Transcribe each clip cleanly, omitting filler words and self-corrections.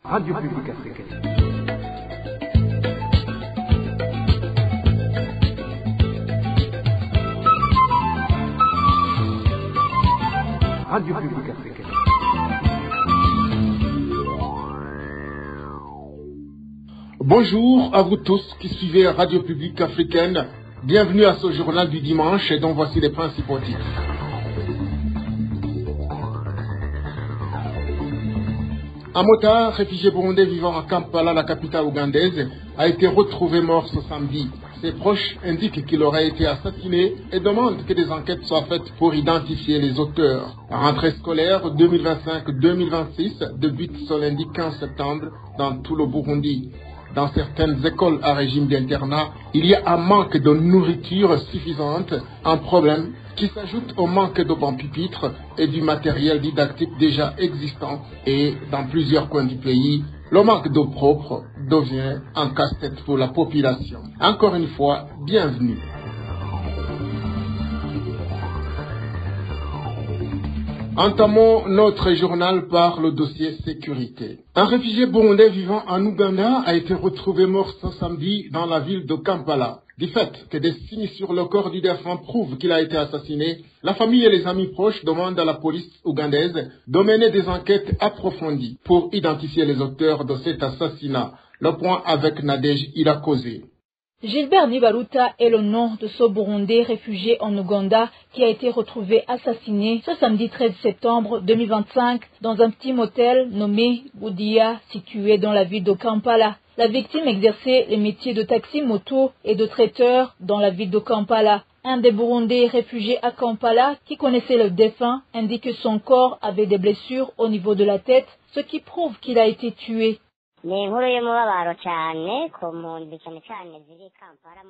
Radio Publique Africaine. Radio Publique Africaine. Bonjour à vous tous qui suivez Radio Publique Africaine. Bienvenue à ce journal du dimanche et dont voici les principaux titres. Un motard réfugié burundais vivant à Kampala, la capitale ougandaise, a été retrouvé mort ce samedi. Ses proches indiquent qu'il aurait été assassiné et demandent que des enquêtes soient faites pour identifier les auteurs. La rentrée scolaire 2025-2026 débute ce lundi 15 septembre dans tout le Burundi. Dans certaines écoles à régime d'internat, il y a un manque de nourriture suffisante, un problème qui s'ajoute au manque de bancs pupitres et du matériel didactique déjà existant. Et dans plusieurs coins du pays, le manque d'eau propre devient un casse-tête pour la population. Encore une fois, bienvenue. Entamons notre journal par le dossier sécurité. Un réfugié burundais vivant en Ouganda a été retrouvé mort ce samedi dans la ville de Kampala. Du fait que des signes sur le corps du défunt prouvent qu'il a été assassiné, la famille et les amis proches demandent à la police ougandaise de mener des enquêtes approfondies pour identifier les auteurs de cet assassinat. Le point avec Nadège Irakozé. Gilbert Nibaruta est le nom de ce Burundais réfugié en Ouganda qui a été retrouvé assassiné ce samedi 13 septembre 2025 dans un petit motel nommé Boudia situé dans la ville de Kampala. La victime exerçait les métiers de taxi-moto et de traiteur dans la ville de Kampala. Un des Burundais réfugiés à Kampala qui connaissait le défunt indique que son corps avait des blessures au niveau de la tête, ce qui prouve qu'il a été tué.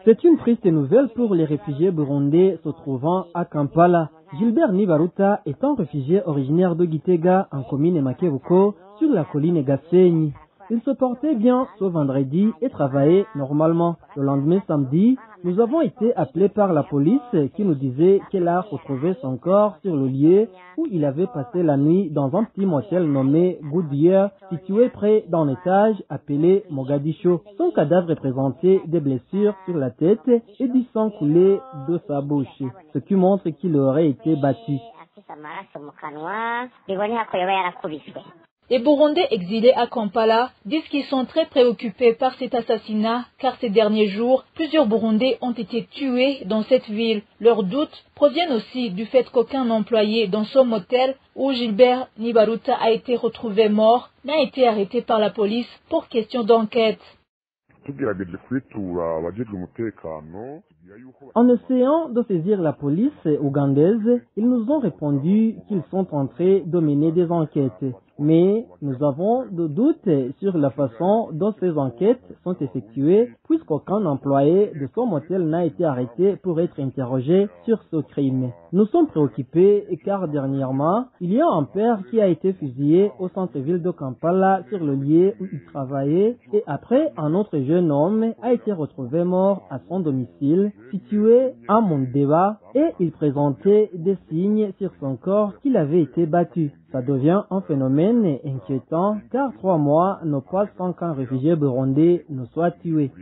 C'est une triste nouvelle pour les réfugiés burundais se trouvant à Kampala. Gilbert Nibaruta est un réfugié originaire de Gitega en commune Makebuko sur la colline Gasenyi. Il se portait bien ce vendredi et travaillait normalement. Le lendemain samedi, nous avons été appelés par la police qui nous disait qu'elle a retrouvé son corps sur le lieu où il avait passé la nuit dans un petit motel nommé Goodyear, situé près d'un étage appelé Mogadiscio. Son cadavre présentait des blessures sur la tête et du sang coulé de sa bouche, ce qui montre qu'il aurait été battu. Les Burundais exilés à Kampala disent qu'ils sont très préoccupés par cet assassinat car ces derniers jours, plusieurs Burundais ont été tués dans cette ville. Leurs doutes proviennent aussi du fait qu'aucun employé dans ce motel où Gilbert Nibaruta a été retrouvé mort n'a été arrêté par la police pour question d'enquête. En essayant de saisir la police ougandaise, ils nous ont répondu qu'ils sont en train de mener des enquêtes. Mais nous avons des doutes sur la façon dont ces enquêtes sont effectuées puisqu'aucun employé de ce motel n'a été arrêté pour être interrogé sur ce crime. Nous sommes préoccupés car dernièrement, il y a un père qui a été fusillé au centre-ville de Kampala sur le lieu où il travaillait et après un autre jeune homme a été retrouvé mort à son domicile situé à Mondeba et il présentait des signes sur son corps qu'il avait été battu. Ça devient un phénomène inquiétant car 3 mois ne passent sans qu'un réfugié burundais ne soit tué.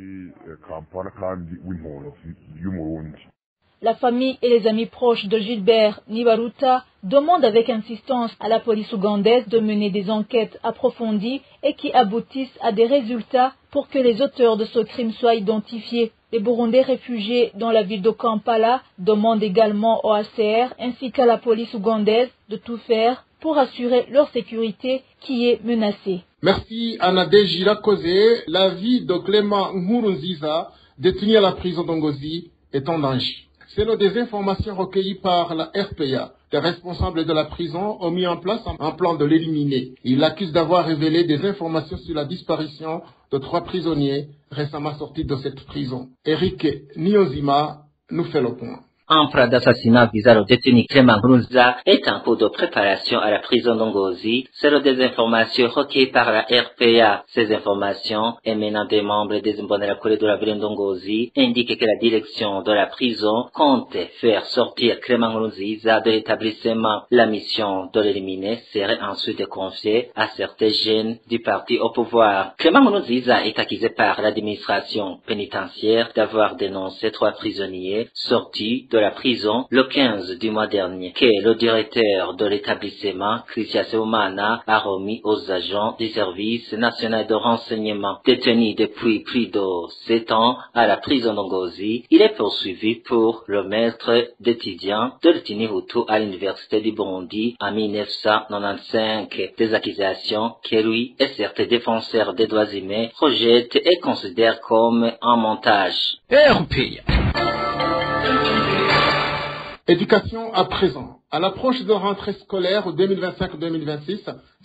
La famille et les amis proches de Gilbert Nibaruta demandent avec insistance à la police ougandaise de mener des enquêtes approfondies et qui aboutissent à des résultats pour que les auteurs de ce crime soient identifiés. Les Burundais réfugiés dans la ville de Kampala demandent également au HCR ainsi qu'à la police ougandaise de tout faire pour assurer leur sécurité qui est menacée. Merci à Nadège Irakozé. La vie de Clément Nkurunziza, détenu à la prison d'Ongozi, est en danger. Selon des informations recueillies par la RPA, les responsables de la prison ont mis en place un plan de l'éliminer. Ils l'accusent d'avoir révélé des informations sur la disparition de 3 prisonniers récemment sortis de cette prison. Eric Niozima nous fait le point. Un plan d'assassinat visant le détenu Clément Nkurunziza est en cours de préparation à la prison d'Ngozi, selon des informations recueillies par la RPA. Ces informations, émanant des membres des Imbonerakure de la ville d'Ngozi, indiquent que la direction de la prison compte faire sortir Clément Nkurunziza de l'établissement. La mission de l'éliminer serait ensuite confiée à certains jeunes du parti au pouvoir. Clément Nkurunziza est accusé par l'administration pénitentiaire d'avoir dénoncé 3 prisonniers sortis de la prison le 15 du mois dernier, que le directeur de l'établissement, Christian Seumana, a remis aux agents du service national de renseignement. Détenu depuis plus de 7 ans à la prison d'Ngozi, il est poursuivi pour le maître d'étudiant de l'ethnie Hutu à l'université du Burundi en 1995. Des accusations que lui et certains défenseurs des droits humains rejettent et considèrent comme un montage. Éducation à présent. À l'approche de la rentrée scolaire 2025-2026,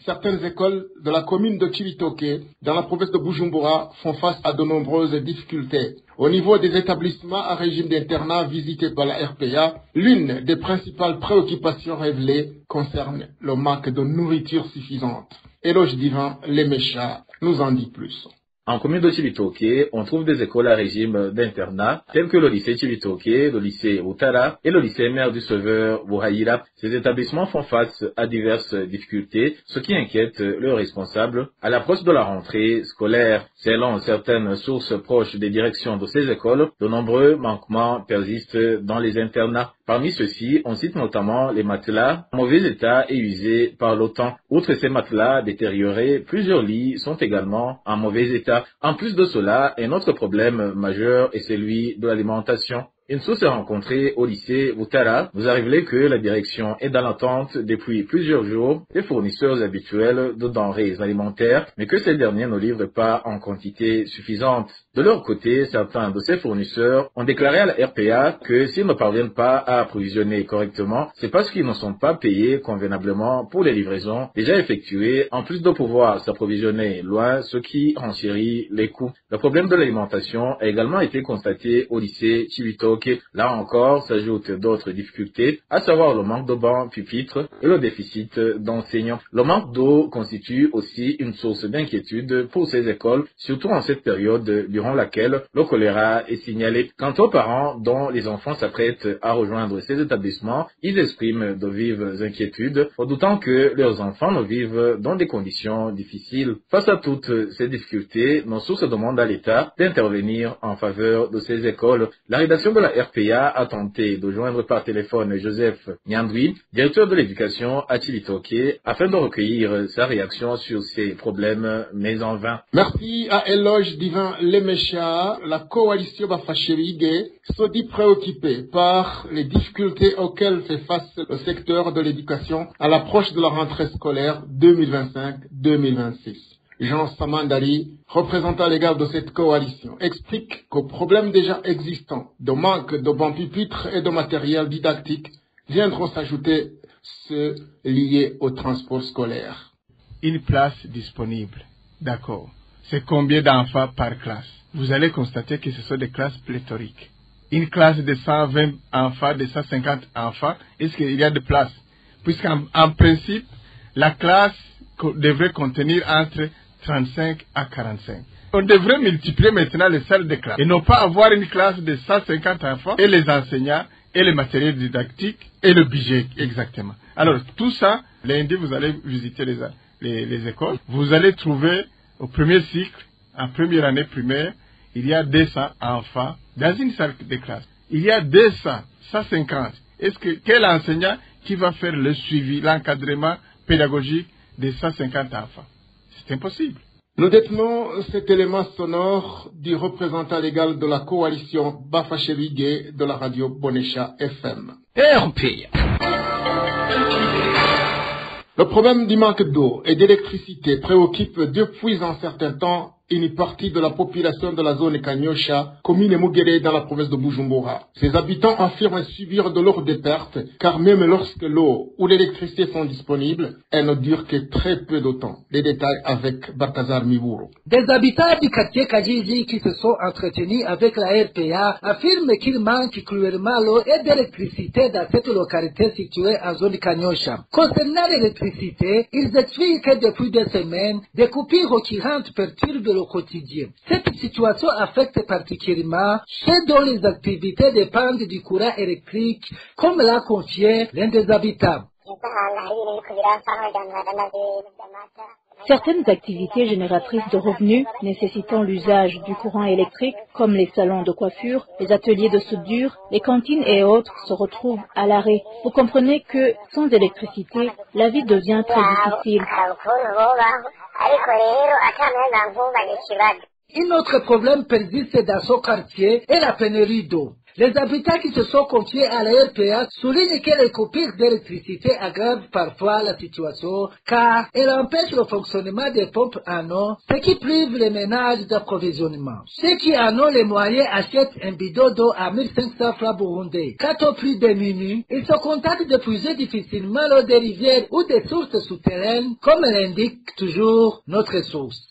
certaines écoles de la commune de Chibitoke, dans la province de Bujumbura, font face à de nombreuses difficultés. Au niveau des établissements à régime d'internat visités par la RPA, l'une des principales préoccupations révélées concerne le manque de nourriture suffisante. Éloge Divin, les Méchas, nous en dit plus. En commune de Chibitoke, on trouve des écoles à régime d'internat, telles que le lycée Chibitoke, le lycée Utara et le lycée Mère du Sauveur Buhayira. Ces établissements font face à diverses difficultés, ce qui inquiète leurs responsables à l'approche de la rentrée scolaire. Selon certaines sources proches des directions de ces écoles, de nombreux manquements persistent dans les internats. Parmi ceux-ci, on cite notamment les matelas en mauvais état et usés par le temps. Outre ces matelas détériorés, plusieurs lits sont également en mauvais état. En plus de cela, un autre problème majeur est celui de l'alimentation. Une source rencontrée au lycée Utara nous a révélé que la direction est dans l'attente depuis plusieurs jours des fournisseurs habituels de denrées alimentaires, mais que ces derniers ne livrent pas en quantité suffisante. De leur côté, certains de ces fournisseurs ont déclaré à la RPA que s'ils ne parviennent pas à approvisionner correctement, c'est parce qu'ils ne sont pas payés convenablement pour les livraisons déjà effectuées, en plus de pouvoir s'approvisionner loin, ce qui renchérit les coûts. Le problème de l'alimentation a également été constaté au lycée Chibitoke. Là encore, s'ajoutent d'autres difficultés, à savoir le manque de bancs, pupitres et le déficit d'enseignants. Le manque d'eau constitue aussi une source d'inquiétude pour ces écoles, surtout en cette période durant laquelle le choléra est signalé. Quant aux parents dont les enfants s'apprêtent à rejoindre ces établissements, ils expriment de vives inquiétudes, redoutant que leurs enfants ne vivent dans des conditions difficiles. Face à toutes ces difficultés, nos sources demandent à l'État d'intervenir en faveur de ces écoles. La rédaction de la RPA a tenté de joindre par téléphone Joseph Nyandwi, directeur de l'éducation à Chibitoke, afin de recueillir sa réaction sur ces problèmes, mais en vain. Merci à Éloge Divin Lemesha. La coalition Bafashirige se dit préoccupée par les difficultés auxquelles fait face le secteur de l'éducation à l'approche de la rentrée scolaire 2025-2026. Jean Samandari, représentant légal de cette coalition, explique qu'aux problèmes déjà existants de manque de bancs pupitres et de matériel didactique viendront s'ajouter ceux liés au transport scolaire. Une place disponible, d'accord. C'est combien d'enfants par classe? Vous allez constater que ce sont des classes pléthoriques. Une classe de 120 enfants, de 150 enfants, est-ce qu'il y a de place? Puisqu'en principe, la classe devrait contenir entre 35 à 45. On devrait multiplier maintenant les salles de classe et non pas avoir une classe de 150 enfants et les enseignants et le matériel didactique et le budget exactement. Alors tout ça, lundi vous allez visiter les écoles. Vous allez trouver au premier cycle, en première année primaire, il y a 200 enfants dans une salle de classe. Il y a 200, 150. Quel enseignant qui va faire le suivi, l'encadrement pédagogique de 150 enfants? C'est impossible. Nous détenons cet élément sonore du représentant légal de la coalition Bafashirige de la radio Bonesha FM. Le problème du manque d'eau et d'électricité préoccupe depuis un certain temps une partie de la population de la zone Kanyosha, commune Mugere dans la province de Bujumbura. Ces habitants affirment subir de lourdes pertes, car même lorsque l'eau ou l'électricité sont disponibles, elles ne durent que très peu de temps. Les détails avec Balthazar Miburo. Des habitants du quartier Kajiji qui se sont entretenus avec la RPA affirment qu'il manque cruellement l'eau et d'électricité dans cette localité située en zone Kanyosha. Concernant l'électricité, ils expliquent que depuis des semaines, des coupures récurrentes perturbent le quotidien. Cette situation affecte particulièrement ceux dont les activités dépendent du courant électrique, comme l'a confié l'un des habitants. Certaines activités génératrices de revenus nécessitant l'usage du courant électrique, comme les salons de coiffure, les ateliers de soudure, les cantines et autres, se retrouvent à l'arrêt. Vous comprenez que sans électricité, la vie devient très difficile. Un autre problème persiste dans ce quartier est la pénurie d'eau. Les habitants qui se sont confiés à la RPA soulignent que les coupures d'électricité aggravent parfois la situation car elles empêchent le fonctionnement des pompes en eau, ce qui prive les ménages d'approvisionnement. Ceux qui en ont les moyens achètent un bidon d'eau à 1500 francs burundais. Quant aux plus démunis, ils se contentent de puiser difficilement l'eau des rivières ou des sources souterraines, comme l'indique toujours notre source.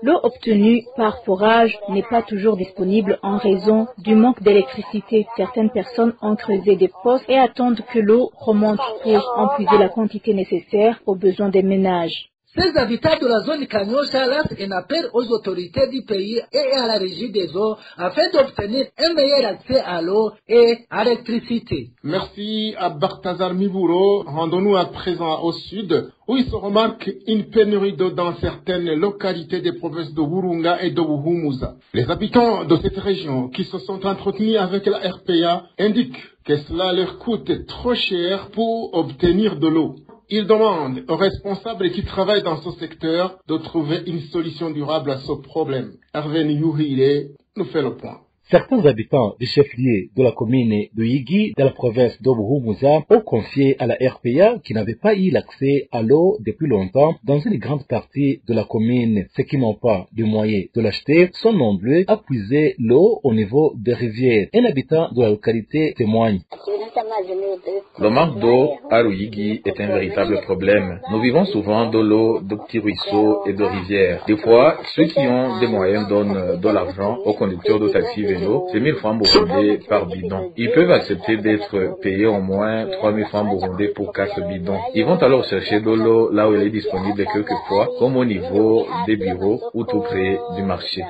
L'eau obtenue par forage n'est pas toujours disponible en raison du manque d'électricité. Certaines personnes ont creusé des fosses et attendent que l'eau remonte pour en puiser la quantité nécessaire aux besoins des ménages. Ces habitants de la zone Kanyosha lancent un appel aux autorités du pays et à la régie des eaux afin d'obtenir un meilleur accès à l'eau et à l'électricité. Merci à Balthazar Miburo. Rendons-nous à présent au sud, où il se remarque une pénurie d'eau dans certaines localités des provinces de Burunga et de Buhumuza. Les habitants de cette région qui se sont entretenus avec la RPA indiquent que cela leur coûte trop cher pour obtenir de l'eau. Il demande aux responsables qui travaillent dans ce secteur de trouver une solution durable à ce problème. Hervé Niyuhire nous fait le point. Certains habitants du chef-lieu de la commune de Yigi, de la province d'Obuhumuza, ont confié à la RPA qu'ils n'avaient pas eu l'accès à l'eau depuis longtemps dans une grande partie de la commune. Ceux qui n'ont pas de moyens de l'acheter sont nombreux à puiser l'eau au niveau des rivières. Un habitant de la localité témoigne. Le manque d'eau à Ruyigi est un véritable problème. Nous vivons souvent de l'eau de petits ruisseaux et de rivières. Des fois, ceux qui ont des moyens donnent de l'argent aux conducteurs de taxi vélo, c'est 1000 francs burundais par bidon. Ils peuvent accepter d'être payés au moins 3000 francs burundais pour 4 bidons. Ils vont alors chercher de l'eau là où elle est disponible quelquefois, comme au niveau des bureaux ou tout près du marché.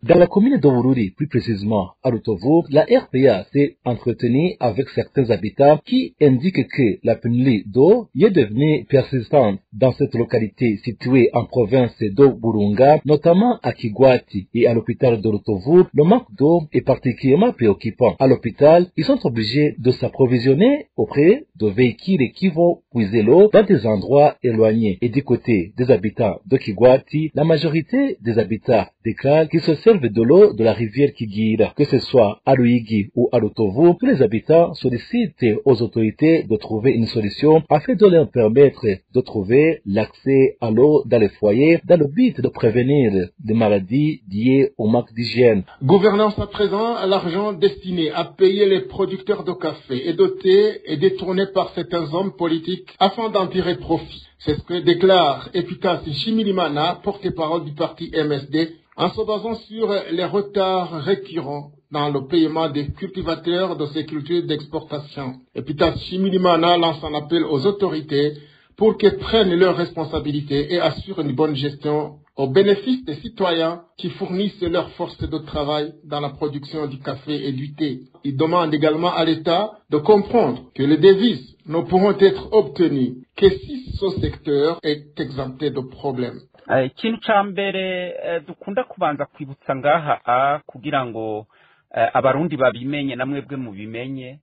Dans la commune d'Obururi, plus précisément à Rutovu, la RPA s'est entretenue avec certains habitants qui indiquent que la pénurie d'eau est devenue persistante dans cette localité située en province d'Oburunga, notamment à Kigwati et à l'hôpital de Rutovu. Le manque d'eau est particulièrement préoccupant. À l'hôpital, ils sont obligés de s'approvisionner auprès de véhicules qui vont puiser l'eau dans des endroits éloignés. Et du côté des habitants de Kigwati, la majorité des habitants déclarent qu'ils se servent de l'eau de la rivière Kigira. Que ce soit à Ruyigi ou à Rutovu, tous les habitants sollicitent aux autorités de trouver une solution afin de leur permettre de trouver l'accès à l'eau dans les foyers dans le but de prévenir des maladies liées au manque d'hygiène. Gouvernance à présent, l'argent destiné à payer les producteurs de café et de thé est détourné par certains hommes politiques afin d'en tirer profit. C'est ce que déclare Epitasse Chimilimana, porte-parole du parti MSD, en se basant sur les retards récurrents dans le paiement des cultivateurs de ces cultures d'exportation. Epitasse Chimilimana lance un appel aux autorités pour qu'elles prennent leurs responsabilités et assurent une bonne gestion au bénéfice des citoyens qui fournissent leur force de travail dans la production du café et du thé. Il demande également à l'État de comprendre que les devises ne pourront être obtenues que si ce secteur est exempté de problèmes. Ikintu ca mbere dukunda kubanza kwibutsa ngaha kugira ngo abarundi babimenye namwebwe mubimenye.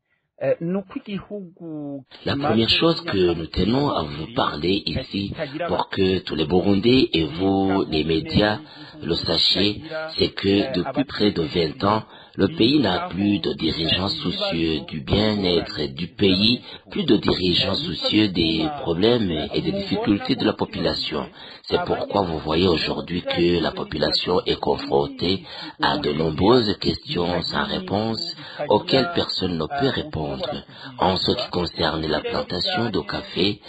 La première chose que nous tenons à vous parler ici, pour que tous les Burundais et vous, les médias, le sachiez, c'est que depuis près de 20 ans, Le pays n'a plus de dirigeants soucieux du bien-être du pays, plus de dirigeants soucieux des problèmes et des difficultés de la population. C'est pourquoi vous voyez aujourd'hui que la population est confrontée à de nombreuses questions sans réponse auxquelles personne ne peut répondre. En ce qui concerne la plantation de café,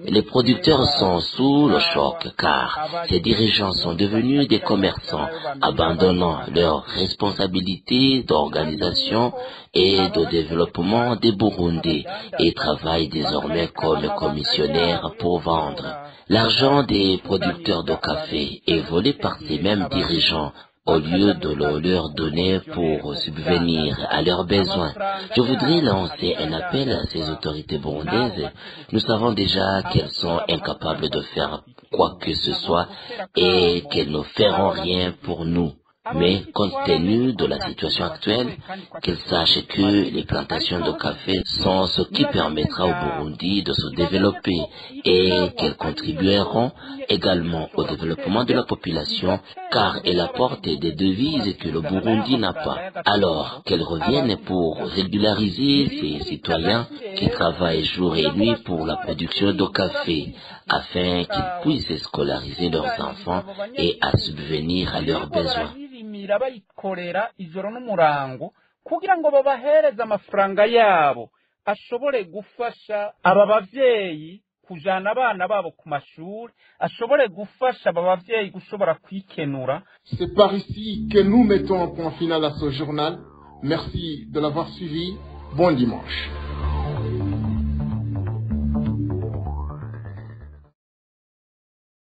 les producteurs sont sous le choc car ces dirigeants sont devenus des commerçants, abandonnant leurs responsabilités d'organisation et de développement des Burundais et travaillent désormais comme commissionnaires pour vendre. L'argent des producteurs de café est volé par ces mêmes dirigeants au lieu de le leur donner pour subvenir à leurs besoins. Je voudrais lancer un appel à ces autorités burundaises. Nous savons déjà qu'elles sont incapables de faire quoi que ce soit et qu'elles ne feront rien pour nous. Mais compte tenu de la situation actuelle, qu'elles sachent que les plantations de café sont ce qui permettra au Burundi de se développer et qu'elles contribueront également au développement de la population car elles apportent des devises que le Burundi n'a pas. Alors qu'elles reviennent pour régulariser ces citoyens qui travaillent jour et nuit pour la production de café afin qu'ils puissent scolariser leurs enfants et à subvenir à leurs besoins. bayikorera ijoro n'umurango kugira ngo babahereze amafaranga yabo ashobore gufasha aba bavyeyi kujana abana babo ku mashuri ashobore gufasha aba bavyeyi gushobora kwikenura. C'est par ici que nous mettons un point final à ce journal. Merci de l'avoir suivi. Bon dimanche.